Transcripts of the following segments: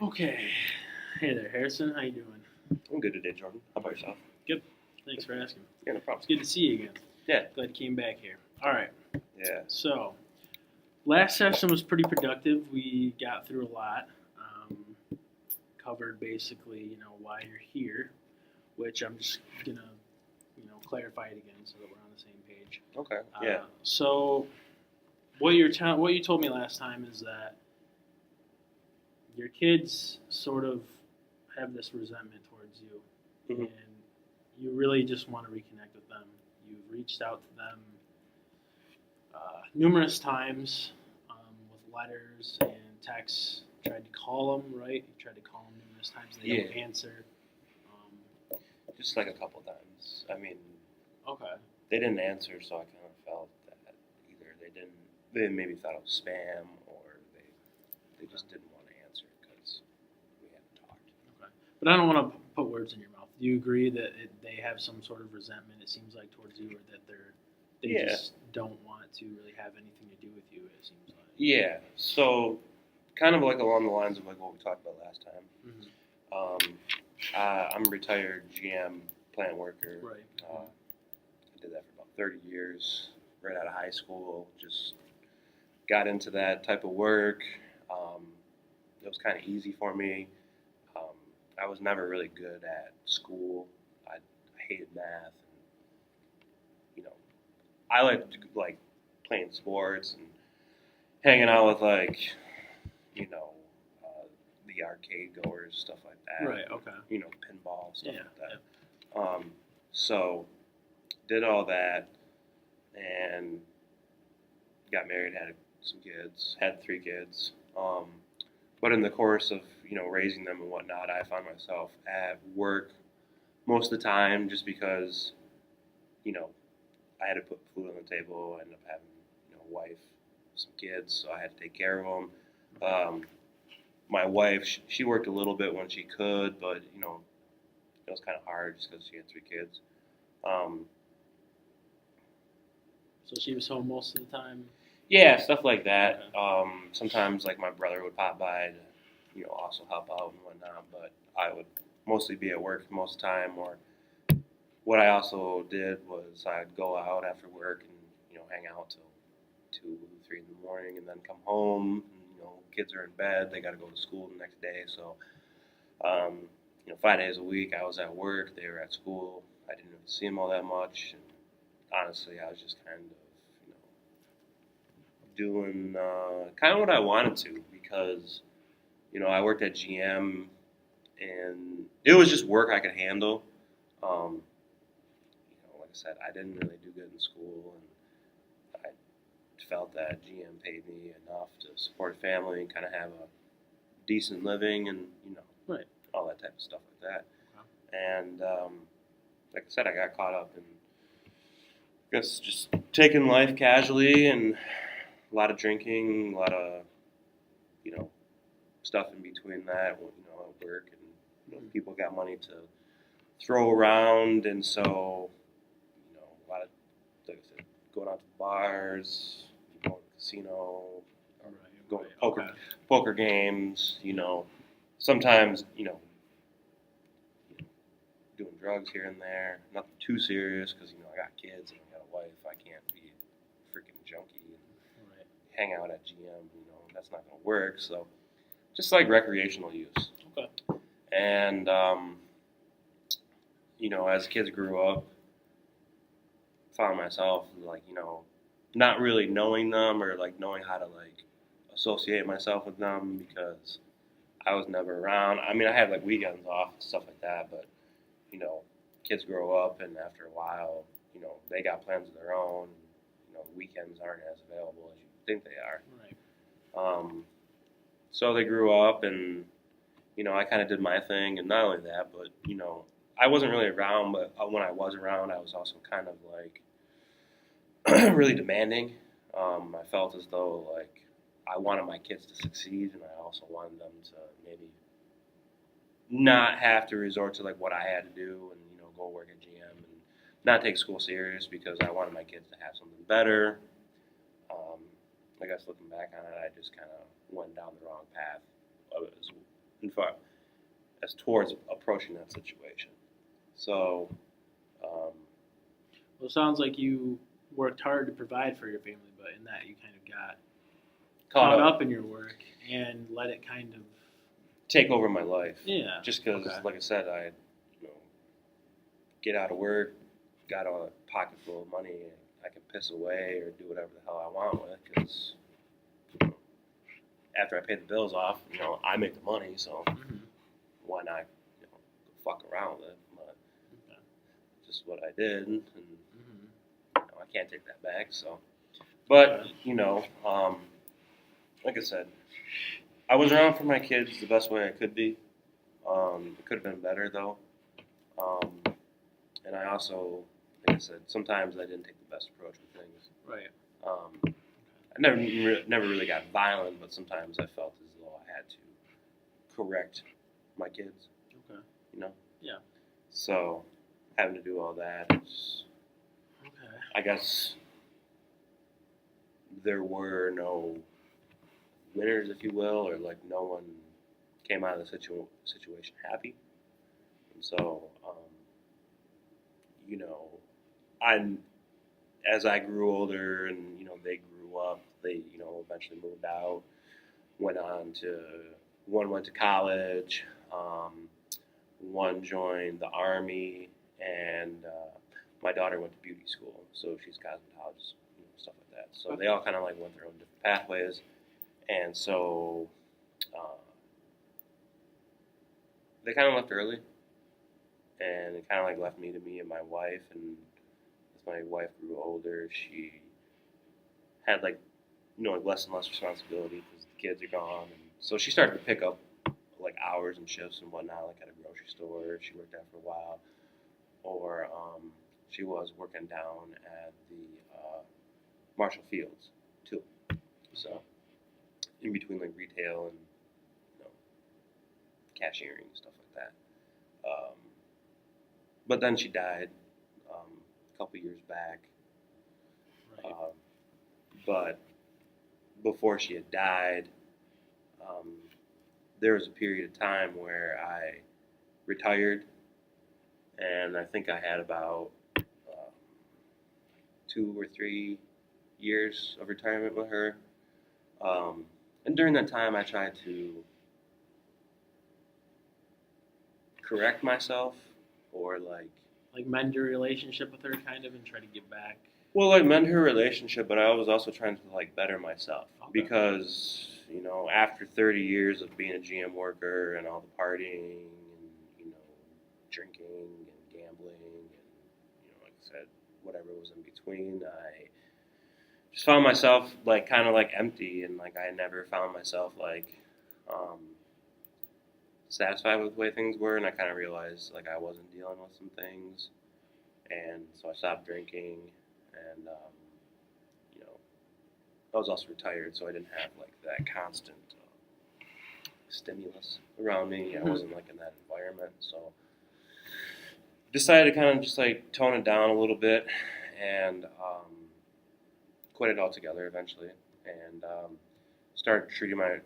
Okay. Hey there, Harrison. How you doing? I'm good today, Jordan. How about yourself? Good. Thanks for asking. Yeah, no It's problem. good to see you again. Yeah. Glad you came back here. All right. Yeah. So, last session was pretty productive. We got through a lot. Covered basically, why you're here, which I'm just gonna, clarify it again so that we're on the same page. Okay. Yeah. So, what you told me last time is that your kids sort of have this resentment towards you, Mhm. and you really just want to reconnect with them. You've reached out to them numerous times with letters and texts. Tried to call them, right? You tried to call them numerous times. They don't Yeah. answer. Just like a couple times. I mean, Okay. they didn't answer, so I kind of felt that either they maybe thought it was spam, or they just didn't want to answer because we hadn't talked. Okay. But I don't want to put words in your mouth. Do you agree that they have some sort of resentment? It seems like towards you, or that they Yeah. just don't want to really have anything to do with you. It seems like. Yeah. So, kind of like along the lines of like what we talked about last time. Mm-hmm. I'm a retired GM plant worker. Right. I did that for about 30 years, right out of high school. Just got into that type of work. It was kind of easy for me. I was never really good at school. I hated math. And, I liked like playing sports and hanging out with the arcade goers, stuff like that. Right. Okay. Pinball, stuff Yeah. like that. So did all that and got married, had some kids, had 3 kids. But in the course of raising them and whatnot, I found myself at work most of the time just because I had to put food on the table. I ended up having a wife, some kids, so I had to take care of them. My wife, she worked a little bit when she could, but it was kind of hard just because she had 3 kids. So she was home most of the time. Yeah, stuff like that. Sometimes like my brother would pop by to, also help out and whatnot, but I would mostly be at work most of the time. Or what I also did was I'd go out after work and hang out till 2, 3 in the morning, and then come home. And, kids are in bed; they got to go to school the next day. So, 5 days a week I was at work; they were at school. I didn't really see them all that much, and honestly, I was just kind of doing kind of what I wanted to because I worked at GM and it was just work I could handle. Like I said, I didn't really do good in school, and I felt that GM paid me enough to support a family and kind of have a decent living and Right. all that type of stuff like that. Wow. And like I said, I got caught up in I guess just taking life casually and a lot of drinking, a lot of stuff in between that. At work, and people got money to throw around, and so a lot of, like I said, going out to bars, going to the casino, going to poker games. Sometimes doing drugs here and there. Nothing too serious because I got kids and I got a wife. I can't be a freaking junkie and hang out at GM. That's not going to work. So just like recreational use. Okay. And as kids grew up, found myself not really knowing them or knowing how to associate myself with them because I was never around. I mean, I had weekends off and stuff like that, but kids grow up, and after a while, they got plans of their own. Weekends aren't as available as you think they are. Right. So they grew up, and I kind of did my thing, and not only that, but I wasn't really around. But when I was around, I was also kind of really demanding. I felt as though I wanted my kids to succeed, and I also wanted them to maybe not have to resort to what I had to do and go work at GM and not take school serious because I wanted my kids to have something better. I guess looking back on it, I just kind of went down the wrong path. as towards approaching that situation. So, um, Well, it sounds like you worked hard to provide for your family, but in that you kind of got caught up in your work and let it kind of take over my life. yeah. Just because, Okay. like I said, I get out of work, got a pocket full of money, and I can piss away or do whatever the hell I want with. Because after I pay the bills off, I make the money, so Mhm. why not, go fuck around with it? But Okay. just what I did, and Mhm. I can't take that back. So, but Okay. like I said, I was around for my kids the best way I could be. It could have been better though. And I also, like I said, sometimes I didn't take the best approach with things. Right. I never really got violent, but sometimes I felt as though I had to correct my kids. Okay. Yeah. So having to do all that, Okay. I guess there were no winners, if you will, or like no one came out of the situation happy. And so, I as I grew older and they grew up, they eventually moved out, one went to college, one joined the army, and my daughter went to beauty school, so she's a cosmetologist, stuff like that. So they all kind of like went their own different pathways, and so they kind of left early, and it kind of like left me and my wife. And as my wife grew older, she had like like less and less responsibility because the kids are gone, and so she started to pick up like hours and shifts and whatnot, like at a grocery store. She worked at for a while, or she was working down at the Marshall Fields too. So in between like retail and cashiering and stuff like that. But then she died a couple years back. Right. But before she had died, um, there was a period of time where I retired, and I think I had about 2 or 3 years of retirement with her. And during that time, I tried to correct myself, or like mend your relationship with her, kind of, and try to get back. like mend her relationship, but I was also trying to like better myself. Okay. Because after 30 years of being a GM worker and all the partying and drinking and gambling and like I said, whatever was in between, I just found myself like kind of like empty, and like I never found myself like um, satisfied with the way things were, and I kind of realized like I wasn't dealing with some things, and so I stopped drinking, and I was also retired, so I didn't have like that constant stimulus around me. I wasn't like in that environment, so decided to kind of just like tone it down a little bit, and quit it altogether eventually, and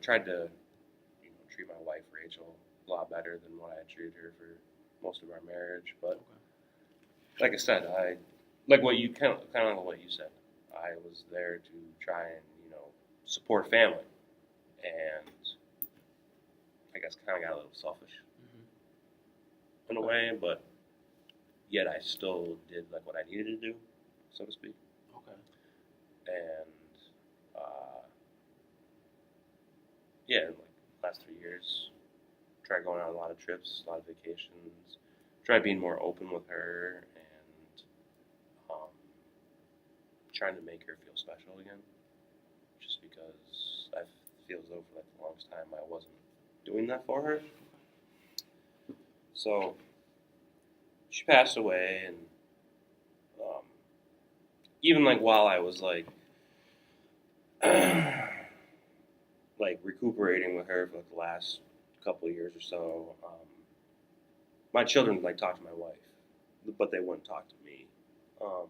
tried to treat my wife Rachel a lot better than what I had treated her for most of our marriage. But like I said, I like what you kind of like what you said. I was there to try and support family, and I guess kind of got a little selfish in a way, but yet I still did like what I needed to do, so to speak. Okay. And yeah, like last 3 years, tried going on a lot of trips, a lot of vacations, tried being more open with her, and trying to make her feel special again. Just because I feel as though for like the longest time I wasn't doing that for her. So she passed away, and even like while I was like like recuperating with her for like the last couple of years or so, my children would like talk to my wife, but they wouldn't talk to me. Um,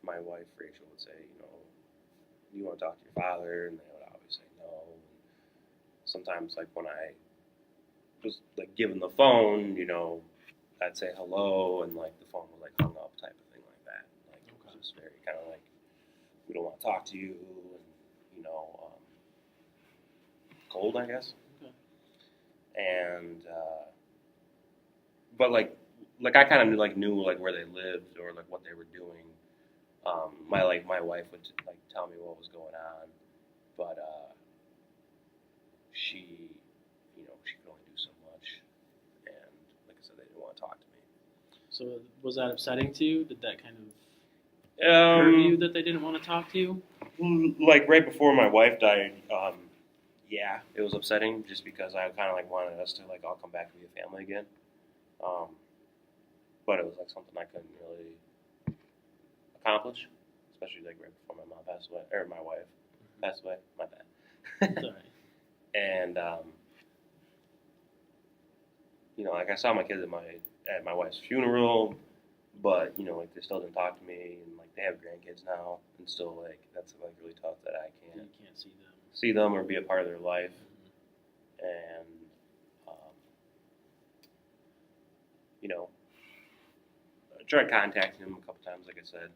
my wife Rachel would say, you want to talk to your father, and they would always say no. sometimes like when I was like given the phone, you know, I'd say hello and like the phone was like hung up type of thing like that. Like it was just very kind of like we don't want to talk to you and you know cold I guess. Okay. And but like I kind of knew like where they lived or like what they were doing. My wife would like tell me what was going on, but she you know she could only do so much, and like I said, they didn't want to talk to me. So was that upsetting to you? Did that kind of hurt you Um, that they didn't want to talk to you? like right before my wife died, yeah, it was upsetting just because I kind of like wanted us to like all come back to be a family again. Um, but it was like something I couldn't really accomplish, especially like right before my mom passed away or my wife passed away. My bad. Sorry. And you know, like I saw my kids at my wife's funeral, but you know, like they still didn't talk to me, and like they have grandkids now, and still like that's like really tough that I You can't can't see them. see them or be a part of their life. And you know, I tried contacting them a couple times, like I said,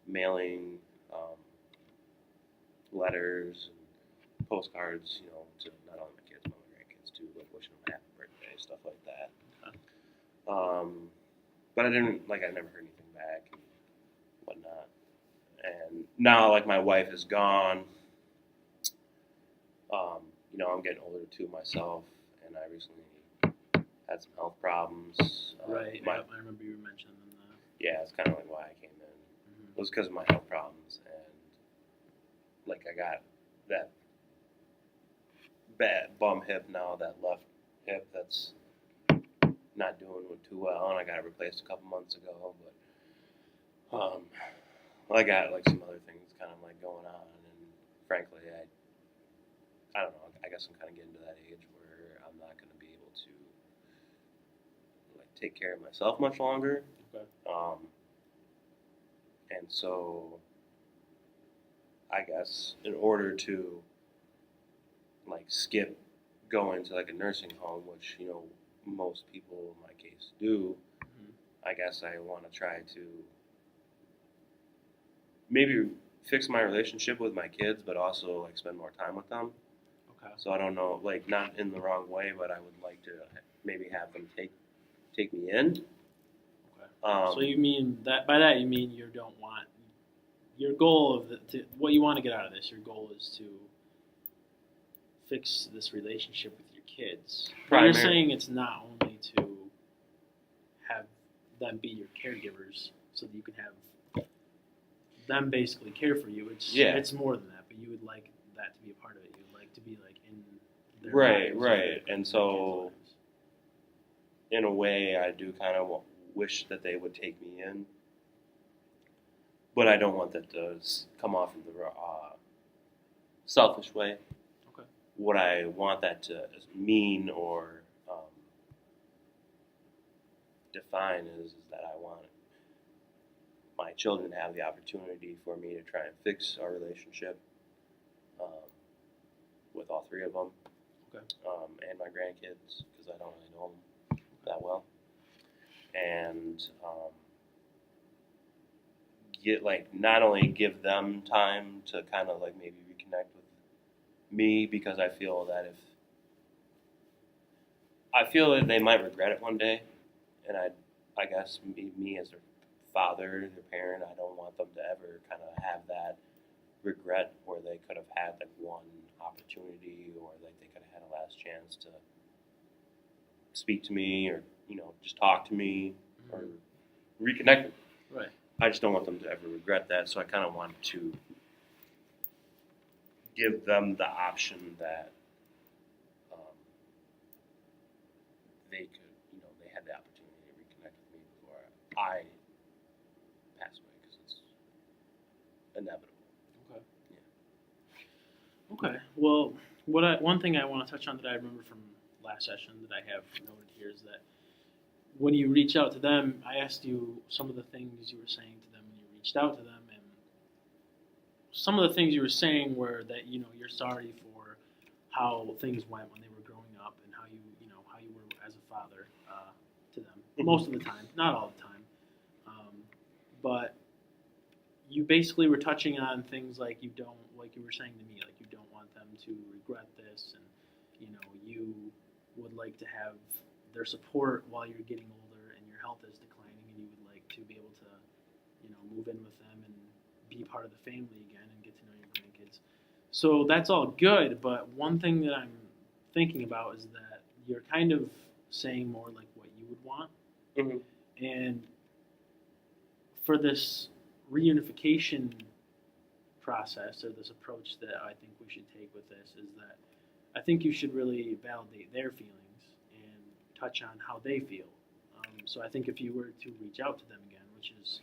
mailing letters and postcards, you know, to not only my kids but my grandkids too, like wishing them happy birthday, stuff like that. Okay. But I never heard anything back and whatnot. And now, like my wife is gone. You know, I'm getting older too myself, and I recently had some health problems. Right. My, Yep, I remember you mentioning that. yeah, it's kind of like why I came in. Mm-hmm. It was because of my health problems, and like I got that bad bum hip now, that left hip that's not doing too well, and I got it replaced a couple months ago. But I got like some other things kind of like going on, and frankly, I don't know. I guess I'm kind of getting to that age where I'm not going to be able to like take care of myself much longer. Okay. And so I guess in order to like skip going to like a nursing home, which you know most people in my case do, Mm-hmm. I guess I want to try to maybe fix my relationship with my kids, but also like spend more time with them. Okay. So I don't know, like not in the wrong way, but I would like to maybe have them take me in. Okay. So you mean that by that you mean you don't want your goal of what you want to get out of this. Your goal is to fix this relationship with your kids. But you're saying it's not only to have them be your caregivers, so that you can have them basically care for you. It's more than that. But you would like that to be a part of it. You would like to be like in their lives, right. And your so kids' lives. in a way, I do kind of wish that they would take me in, but I don't want that to come off in the selfish way. Okay. What I want that to mean or define is that I want my children to have the opportunity for me to try and fix our relationship with all three of them, Okay. and my grandkids because I don't really know them that well, and get like not only give them time to kind of like maybe reconnect with me because I feel that that they might regret it one day, and I guess me as their father, their parent, I don't want them to ever kind of have that regret where they could have had like one opportunity or like they could have had a last chance to speak to me or you know just talk to me or reconnect with me. Right. I just don't want them to ever regret that, so I kind of want to give them the option that they could, you know, they had the opportunity to reconnect with me before I pass away because it's inevitable. Okay. Yeah. Okay. Well, one thing I want to touch on that I remember from last session that I have noted here is that when you reach out to them, I asked you some of the things you were saying to them when you reached out to them, and some of the things you were saying were that you know you're sorry for how things went when they were growing up and how you were as a father to them Mhm. most of the time, not all the time, but you basically were touching on things like like you were saying to me, like you don't want them to regret this, and you would like to have their support while you're getting older and your health is declining, and you would like to be able to move in with them and be part of the family again and get to know your grandkids. So that's all good, but one thing that I'm thinking about is that you're kind of saying more like what you would want, Mm-hmm. and for this reunification process or this approach that I think we should take with this is that I think you should really validate their feelings and touch on how they feel. So I think if you were to reach out to them again, which is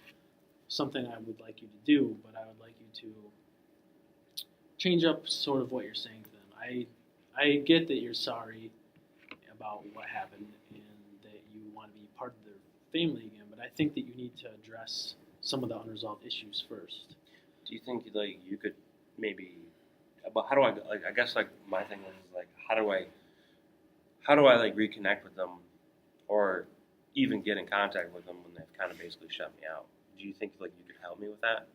something I would like you to do, but I would like you to change up sort of what you're saying to them. I get that you're sorry about what happened and that you want to be part of their family again, but I think that you need to address some of the unresolved issues first. Do you think like you could maybe? But how do I like? I guess like my thing is like how do I like reconnect with them, or even get in contact with them when they've kind of basically shut me out? Do you think like you could help me with that?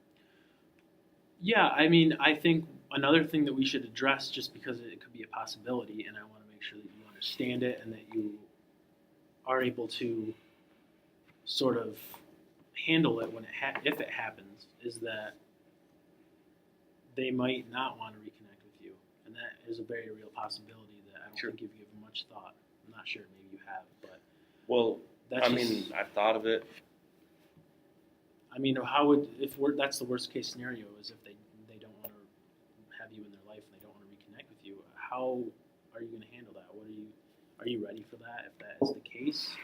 Yeah, I mean, I think another thing that we should address, just because it could be a possibility, and I want to make sure that you understand it and that you are able to sort of handle it when if it happens, is that they might not want to reconnect with you, and that is a very real possibility that I don't Sure. think you've given much thought. I'm not sure, maybe you have, but Well, that's I just, mean, I've thought of it. I mean, how would that's the worst case scenario is if they don't want to have you in their life and they don't want to reconnect with you. How are you going to handle that? Are you ready for that if that is the case?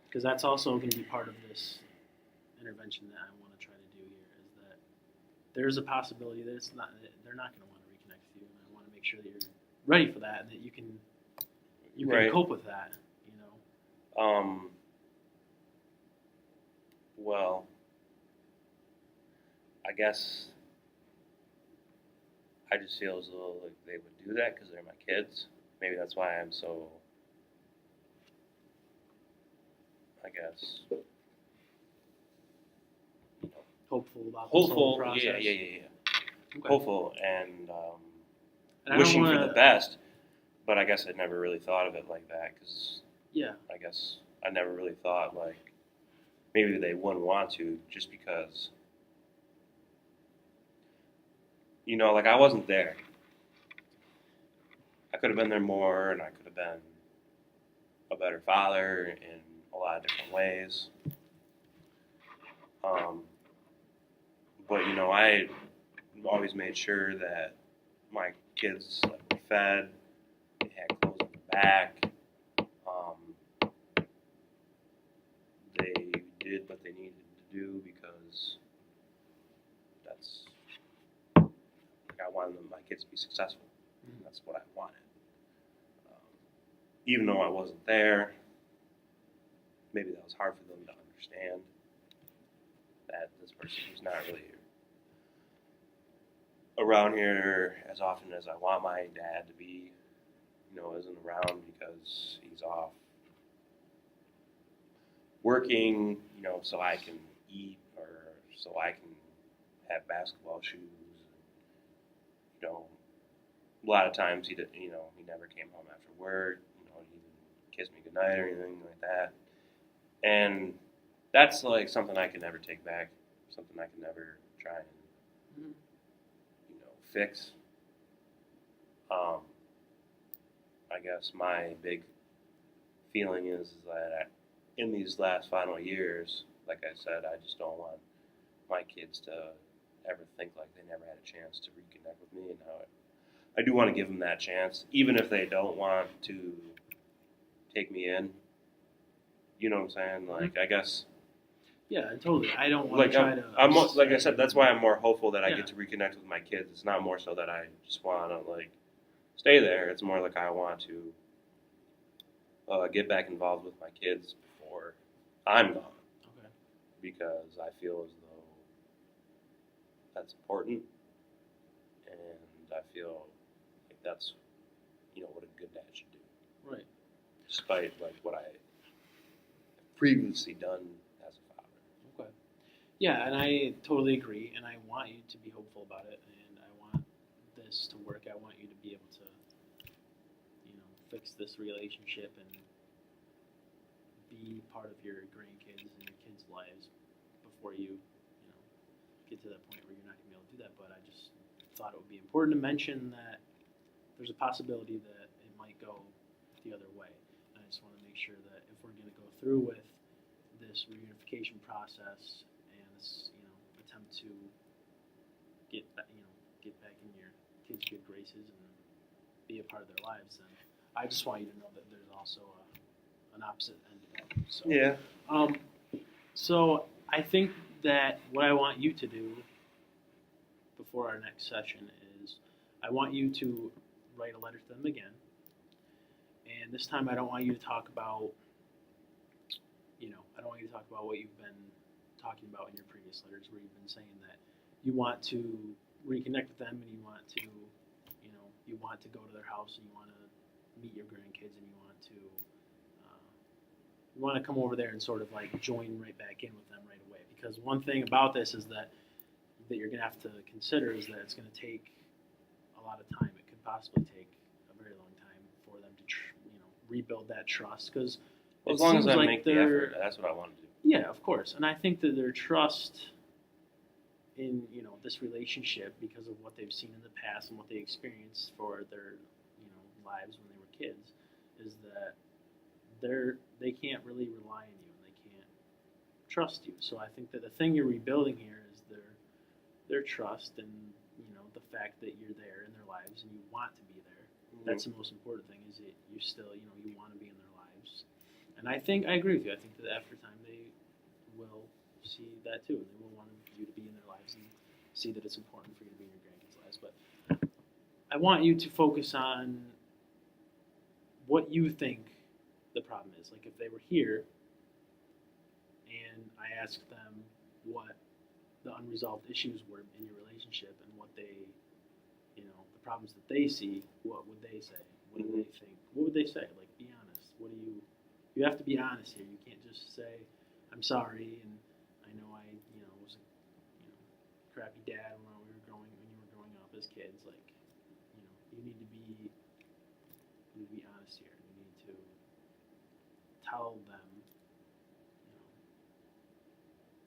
Because that's also going to be part of this intervention that I want to try to do here is that there's a possibility that they're not going to want to reconnect with you, and I want to make sure that you're ready for that and that you can Right. cope with that. Well, I guess I just feel as though like they would do that because they're my kids. Maybe that's why I'm so, I guess, Hopeful about this whole hopeful. process. Yeah. Okay. Hopeful and And I wishing don't for wanna, the best. But I guess I never really thought of it like that because Yeah. I guess I never really thought like maybe they wouldn't want to just because like I wasn't there. I could have been there more, and I could have been a better father in a lot of different ways. But I always made sure that my kids like, were fed, they had clothes on their back, they did what they needed to do because that's like I wanted my kids to be successful. Mhm. That's what I wanted. Even though I wasn't there, maybe that was hard for them to understand that this person who's not really around here as often as I want my dad to be, isn't around because he's off working, so I can eat or so I can have basketball shoes. A lot of times he did, he never came home after work. He didn't kiss me goodnight or anything like that. And that's like something I can never take back, something I can never try and fix. I guess my big feeling is that in these last final years, like I said, I just don't want my kids to ever think like they never had a chance to reconnect with me, and I do want to give them that chance, even if they don't want to take me in. You know what I'm saying? Like, I guess. Yeah, totally. I don't want Like to try to. I'm like I said, that's why I'm more hopeful that I Yeah. get to reconnect with my kids. It's not more so that I just want to like stay there. It's more like I want to get back involved with my kids before I'm gone, Okay. because I feel as though that's important, and I feel like that's, what a good dad should do, Right. despite like what I previously done as a father. Okay. Yeah, and I totally agree, and I want you to be hopeful about it, and I want this to work. I want you to be able to, fix this relationship and be part of your grandkids and your kids' lives before you, get to that point where you're not going to be able to do that. But I just thought it would be important to mention that there's a possibility that it might go the other way. And I just want to make sure that if we're going to go through with this reunification process and this, attempt to get back, get back in your kids' good graces and be a part of their lives, then I just want you to know that there's also an opposite end of that. So, Yeah. So I think that what I want you to do before our next session is I want you to write a letter to them again. And this time I don't want you to talk about, I don't want you to talk about what you've been talking about in your previous letters where you've been saying that you want to reconnect with them and you want to, you want to go to their house and you want to meet your grandkids and you want to come over there and sort of like join right back in with them right away. Because one thing about this is that you're going to have to consider is that it's going to take a lot of time. It could possibly take a very long time for them to, rebuild that trust. Because as long as I make the effort, that's what I want to do. Yeah, of course. And I think that their trust in, this relationship because of what they've seen in the past and what they experienced for their, lives when they were kids is that they can't really rely on you and they can't trust you. So I think that the thing you're rebuilding here is their trust and the fact that you're there in their lives and you want to be there. Mm-hmm. That's the most important thing is that you still you want to be in their lives. And I agree with you. I think that after time they will see that too. They will want you to be in their lives and see that it's important for you to be in your grandkids' lives. But I want you to focus on what you think the problem is. Like if they were here and I asked them what the unresolved issues were in your relationship and what they, the problems that they see, what would they say? What do they think? What would they say? Like, be honest. You have to be honest here. You can't just say, I'm sorry, and I know I, was a, crappy dad when you were growing up as kids. Like, you need to be honest here. You need to tell them,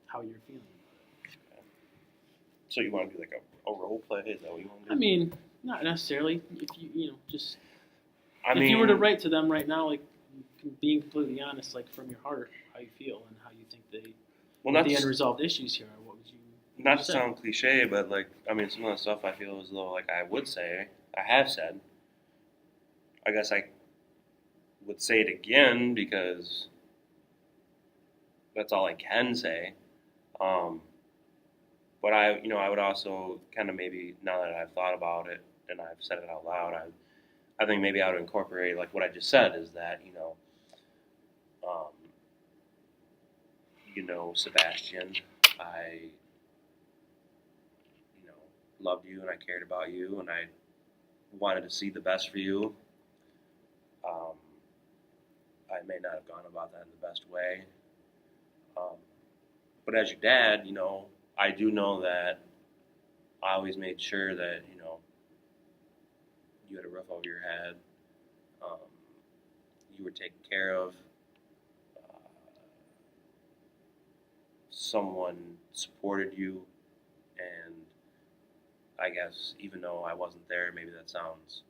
how you're feeling about it. So you want to do like a role play? Is that what you want to do? I mean, not necessarily. If you, if you were to write to them right now, like being completely honest, like from your heart, how you feel and how you think the unresolved issues here are, what would you? Not to sound cliche, but like some of the stuff I feel as though like I would say, I have said. I guess I would say it again because that's all I can say. But I would also kind of maybe, now that I've thought about it and I've said it out loud, I think maybe I would incorporate like what I just said is that, Sebastian, I, loved you and I cared about you and I wanted to see the best for you. I may not have gone about that in the best way. But as your dad, I do know that I always made sure that, you had a roof over your head. You were taken care of. Someone supported you. And I guess even though I wasn't there, maybe that sounds,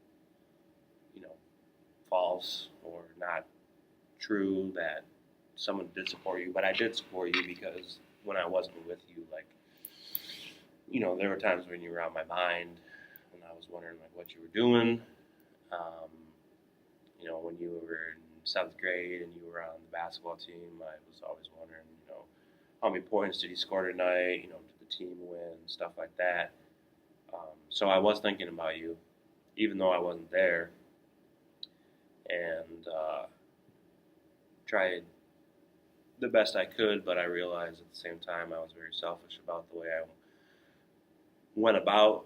false or not true that someone did support you, but I did support you because when I wasn't with you, like, there were times when you were on my mind and I was wondering like what you were doing. When you were in 7th grade and you were on the basketball team, I was always wondering, how many points did he score tonight? Did the team win? Stuff like that. So I was thinking about you, even though I wasn't there, and tried the best I could, but I realized at the same time I was very selfish about the way I went about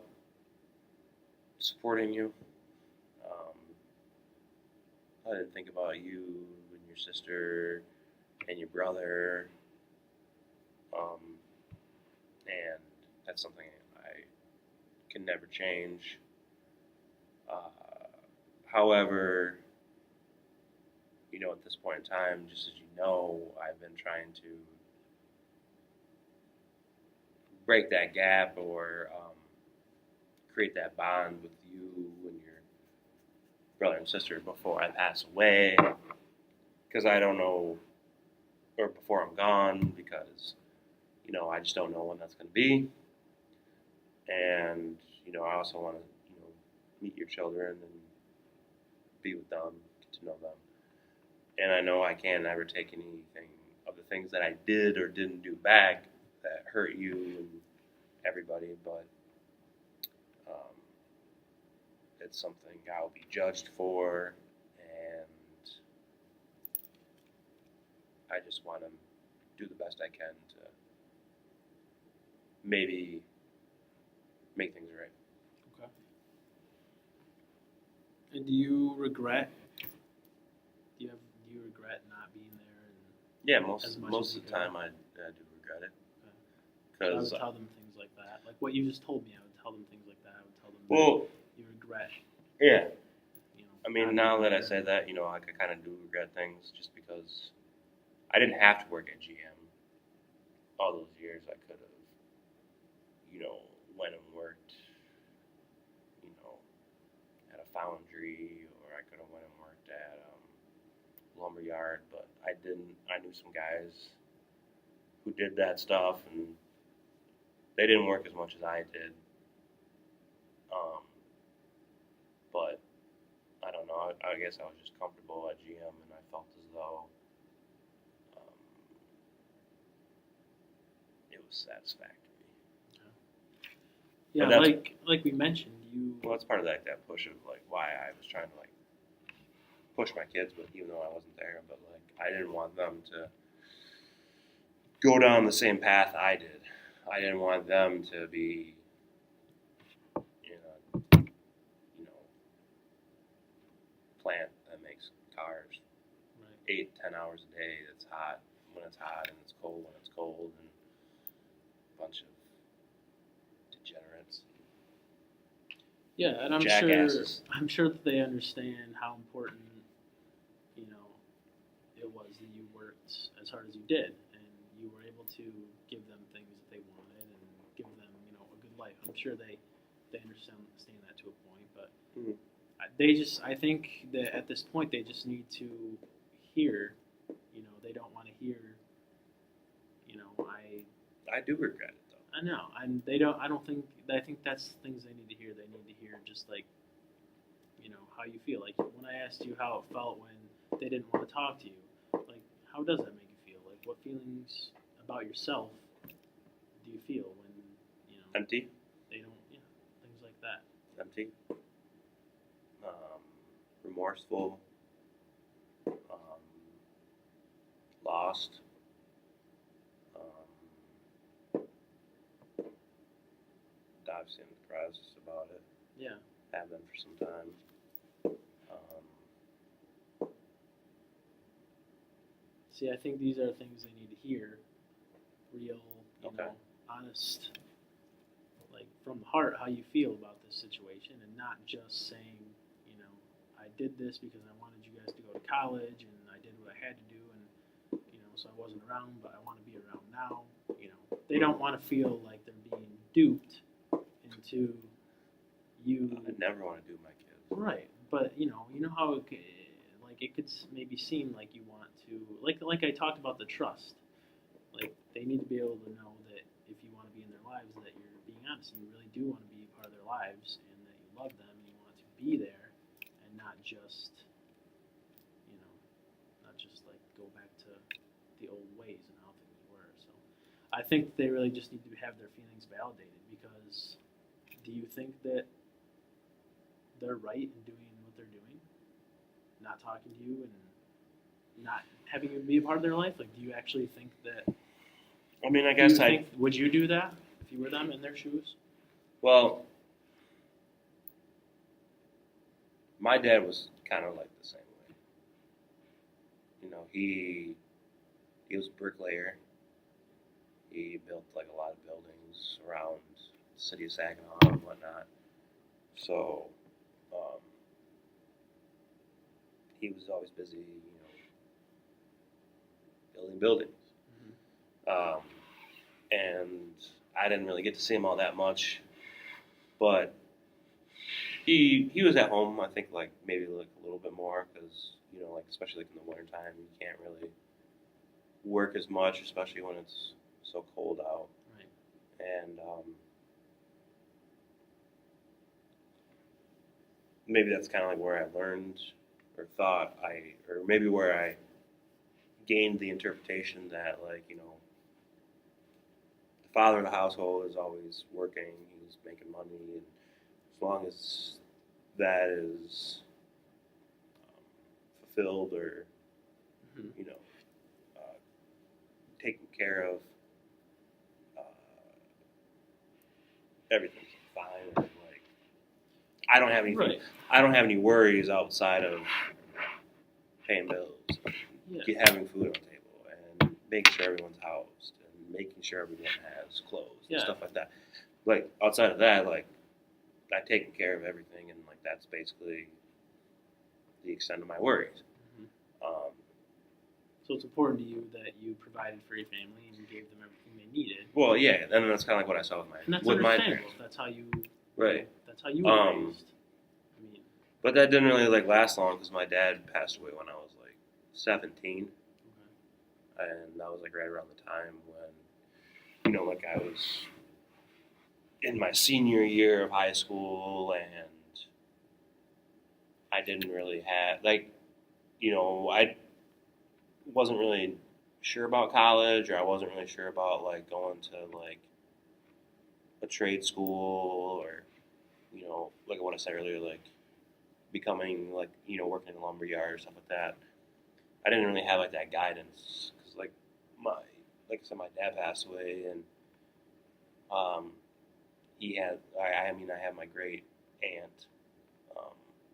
supporting you. think about you and your sister and your brother. And that's something I can never change. However, at this point in time, just as you know, I've been trying to break that gap or create that bond with you and your brother and sister before I pass away. Because I don't know, or before I'm gone, because, I just don't know when that's going to be. And, I also want to, meet your children and be with them, get to know them. And I know I can't ever take anything of the things that I did or didn't do back that hurt you and everybody, but it's something I'll be judged for, and I just want to do the best I can to maybe make things right. Okay. And do you regret? Do you regret not being there? Yeah, most of the time I do regret it. Okay. So I would tell them things like that, like what you just told me. I would tell them things like that. I would tell them that you regret. Yeah. I mean, now that I say that, I kind of do regret things just because I didn't have to work at GM all those years. I could have, went and worked, at a foundry, or I could have went and worked at lumberyard, but I didn't. I knew some guys who did that stuff, and they didn't work as much as I did. But I don't know. I guess I was just comfortable at GM, and I felt as though it was satisfactory. Yeah, like we mentioned, you. Well, that's part of that push of why I was trying to push my kids, but even though I wasn't there, but I didn't want them to go down the same path I did. I didn't want them to be, plant that makes cars 8-10 hours a day. That's hot when it's hot, and it's cold when it's cold, and a bunch of degenerates. Yeah, and jackasses. I'm sure that they understand how important it was that you worked as hard as you did, and you were able to give them things that they wanted and give them a good life. I'm sure they understand that to a point, but I think that at this point they just need to hear. They don't want to hear. I do regret it though. I know, and they don't. I think that's things they need to hear. They need to hear just how you feel. Like when I asked you how it felt when they didn't want to talk to you, how does that make you feel? What feelings about yourself do you feel when empty? They don't. Yeah, things like that. Empty. Remorseful. Lost. Obviously, I'm depressed about it. Yeah. Have been for some time. See, I think these are things they need to hear. Real, honest, from the heart, how you feel about this situation, and not just saying, I did this because I wanted you guys to go to college, and I did what I had to do, and so I wasn't around, but I want to be around now. They don't want to feel like they're being duped into you. I never want to do my kids. Right, but how it could maybe seem like you want to, like I talked about the trust. They need to be able to know that if you want to be in their lives, that you're being honest and you really do want to be a part of their lives, and that you love them and you want to be there, and not just go back to the old ways and how things were. So I think they really just need to have their feelings validated, because do you think that they're right in doing what they're doing? Not talking to you and not having you be a part of their life? Do you actually think that... I mean, I guess would you do that if you were them in their shoes? Well, my dad was kind of the same way. You know, he was a bricklayer. He built like a lot of buildings around the city of Saginaw and whatnot. So he was always busy, building buildings. Mm-hmm. And I didn't really get to see him all that much, but he was at home. I think like maybe like a little bit more because like especially like in the wintertime you can't really work as much, especially when it's so cold out. Right. And maybe that's kind of like where I learned or thought or maybe where I gained the interpretation that like the father of the household is always working, he's making money, and as long as that is fulfilled or Mm-hmm. taken care of, everything's fine. And, like I don't have anything. Right. I don't have any worries outside of paying bills, having food on the table, and making sure everyone's housed, and making sure everyone has clothes and stuff like that. Like outside of that, like I've taken care of everything, and like that's basically the extent of my worries. Mm-hmm. So it's important to you that you provided for your family and you gave them everything they needed. Well, yeah, and that's kind of like what I saw with my parents. That's how you Right. That's how you were raised. I mean, but that didn't really like last long because my dad passed away when I was like 17, and that was like right around the time when like I was in my senior year of high school, and I didn't really have like I wasn't really sure about college, or I wasn't really sure about like going to like a trade school, or like what I said earlier, like becoming like working in a lumber yard or stuff like that. I didn't really have like that guidance because like I said, my dad passed away, and he had I had my great aunt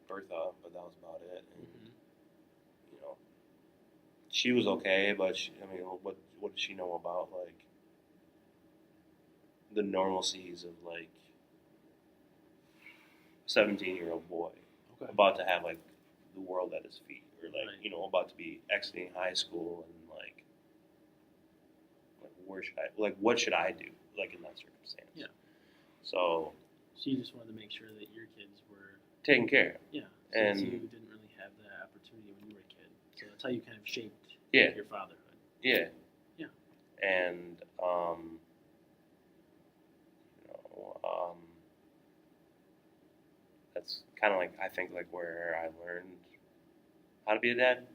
Bertha, but that was about it. And she was okay, but what did she know about like the normalcies of like a 17-year-old boy about to have like the world at his feet, or like about to be exiting high school, and like what should I do like in that circumstance? Yeah. So you just wanted to make sure that your kids were taken care of. Yeah. And you didn't really have that opportunity when you were a kid, so that's how you kind of shaped your fatherhood. Yeah. Yeah. And that's kind of like I think like where I learned how to be a dad.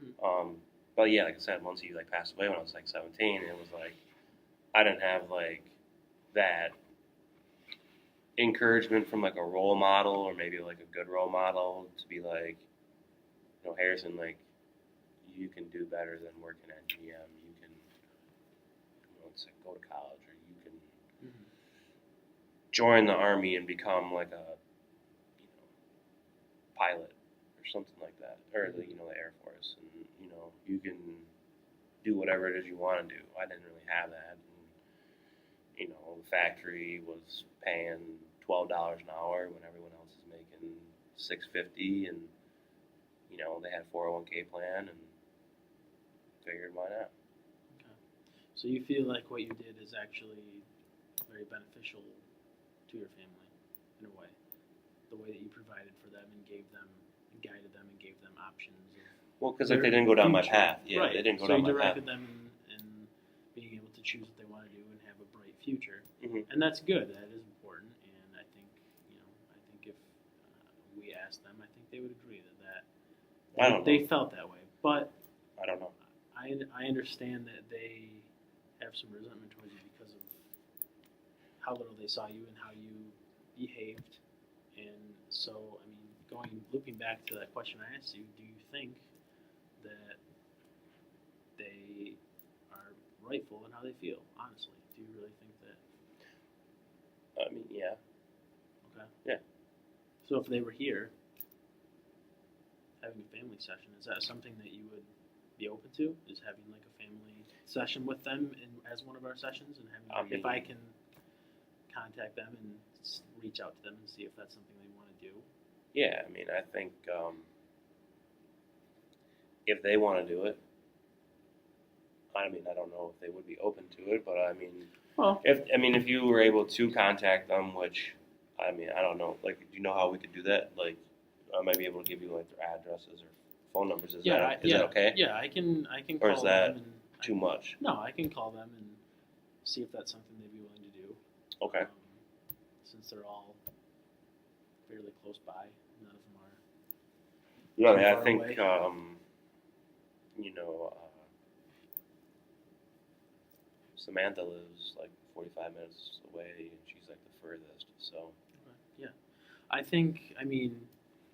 Mm-hmm. But yeah, like I said, once he like passed away when I was like 17, it was like I didn't have like that encouragement from like a role model, or maybe like a good role model to be like, Harrison, like you can do better than working at GM. You can, let's say, go to college, or you can join the Army and become like a pilot or something like that, or the Air Force, and you can do whatever it is you want to do. I didn't really have that. And, the factory was paying $12 an hour when everyone else is making $6.50, and they had a 401k plan, and figured why not. Okay. So you feel like what you did is actually very beneficial to your family in a way, the way that you provided for them and gave them, and guided them, and gave them options. Well, because like they didn't go down my path. Yeah, right. They didn't go down my path. So you directed them in being able to choose what they want to do and have a bright future, and that's good. That is important, and I think if we asked them, I think they would agree that I don't know. They felt that way, but I don't know. I understand that they have some resentment towards you because of how little they saw you and how you behaved, and so looping back to that question I asked you, do you think that they are rightful in how they feel? Honestly, do you really think that? Yeah. Okay. Yeah. So if they were here having a family session, is that something that you would be open to is having like a family session with them as one of our sessions, and having if I can contact them and reach out to them and see if that's something they want to do. Yeah, I mean, I think if they want to do it, I mean, I don't know if they would be open to it, but I mean, Well, if you were able to contact them, which I mean, I don't know, like, do you know how we could do that? Like, I might be able to give you like their addresses or phone numbers. Is that okay? Yeah, I can Or call is that them and too much? No, I can call them and see if that's something they'd be willing to do. Okay. Since they're all fairly close by, none of them are. No, too I far think away. you know, Samantha lives like 45 minutes away, and she's like the furthest. So. Okay. Yeah, I think. I mean,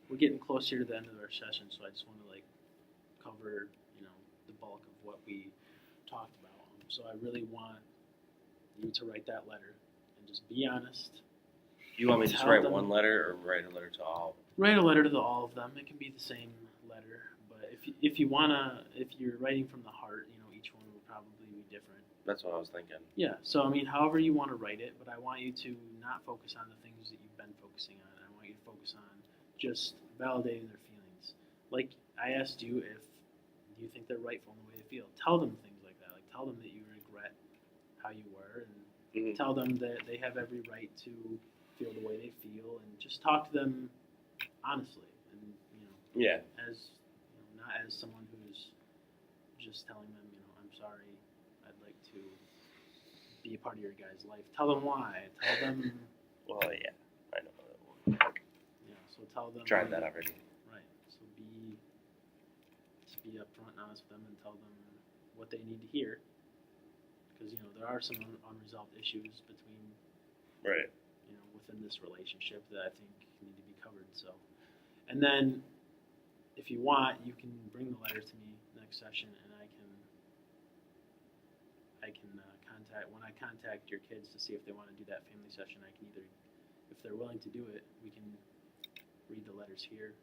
we're getting closer to the end of our session, so I just want to like cover, the bulk of what we talked about. So I really want you to write that letter and just be honest. You want me to just Tell write them- one letter or write a letter to all? Write a letter to all of them. It can be the same letter, but if you're writing from the heart, each one will probably be different. That's what I was thinking. Yeah. So I mean, however you want to write it, but I want you to not focus on the things that you've been focusing on. I want you to focus on just validating their feelings. Like I asked you if you think they're rightful in the way they feel. Tell them things like that. Like tell them that you regret how you were, and Mm-hmm. tell them that they have every right to feel the way they feel, and just talk to them honestly, and Yeah. as not as someone who's just telling them, I'm sorry, I'd like to be a part of your guys' life. Tell them why. Tell them. Well, yeah, I know that one. So tell them. Tried that already. Right. So just be upfront and honest with them, and tell them what they need to hear. Because there are some unresolved issues between Right. within this relationship that I think need to be covered. So, and then if you want, you can bring the letter to me next session, and I can contact your kids to see if they want to do that family session. I can either, if they're willing to do it, we can read the letters here,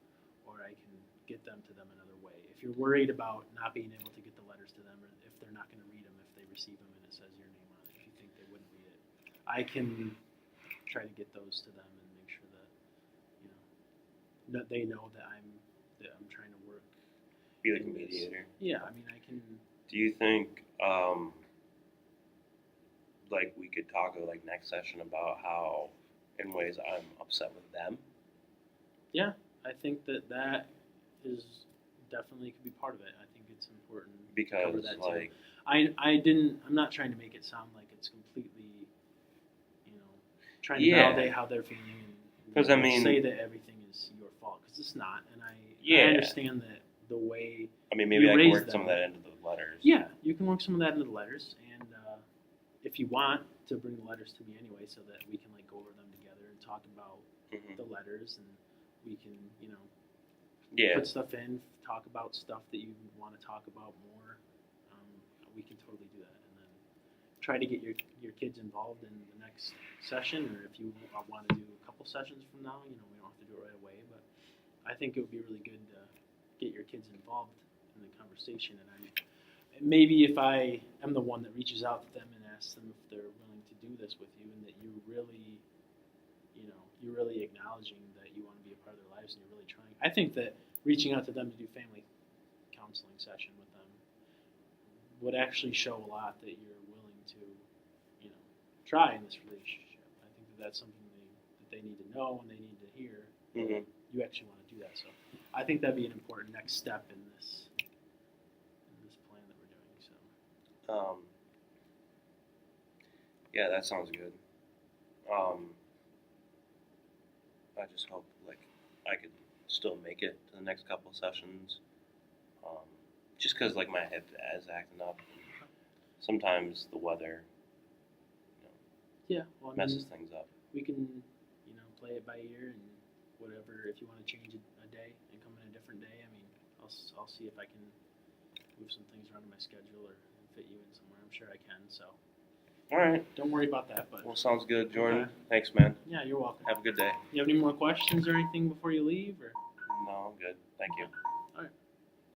or I can get them to them another way. If you're worried about not being able to get the letters to them, or if they're not going to read them, if they receive them and it says your name on it, if you think they wouldn't read it, I can try to get those to them and make sure that that they know that I'm trying to work. Be like a in this. mediator. Yeah, I mean, I can. Do you think, like, we could talk like next session about how, in ways, I'm upset with them? Yeah, I think that is definitely could be part of it. I think it's important to cover Because, that like, too. I'm not trying to make it sound like it's completely, trying to Yeah. validate how they're feeling and 'Cause, I mean- say that everything is your fault, because it's not. And I Yeah. understand that the way. I mean, maybe You I can raise work some of them. that into the letters. Yeah, you can work some of that into the letters, and if you want to bring the letters to me anyway, so that we can like go over them together and talk about Hmm. the letters, and we can Yeah. put stuff in, talk about stuff that you want to talk about more. We can totally do that, and then try to get your kids involved in the next session, or if you want to do a couple sessions from now, we don't have to do it right away. But I think it would be really good to get your kids involved in the conversation, and maybe if I am the one that reaches out to them and asks them if they're willing to do this with you, and that you're really acknowledging that you want to be a part of their lives and you're really trying. I think that reaching out to them to do family counseling session with them would actually show a lot that you're willing to, try in this relationship. I think that that's something that they need to know and they need to hear. Hmm. You actually want to do that. So I think that'd be an important next step in this plan that we're doing. So Yeah, that sounds good. I just hope like I could still make it to the next couple of sessions. Just because like my head is acting up. Sometimes the weather yeah, well, I mean, messes things up. we can play it by ear, and whatever. If you want to change a day and come in a different day, I mean, I'll see if I can move some things around in my schedule or fit you in somewhere. I'm sure I can. So All right. don't worry about that. But Well, sounds good, Jordan. Okay. Thanks, man. yeah, you're welcome. Have a good day. You have any more questions or anything before you leave? Or No, I'm good. Thank you.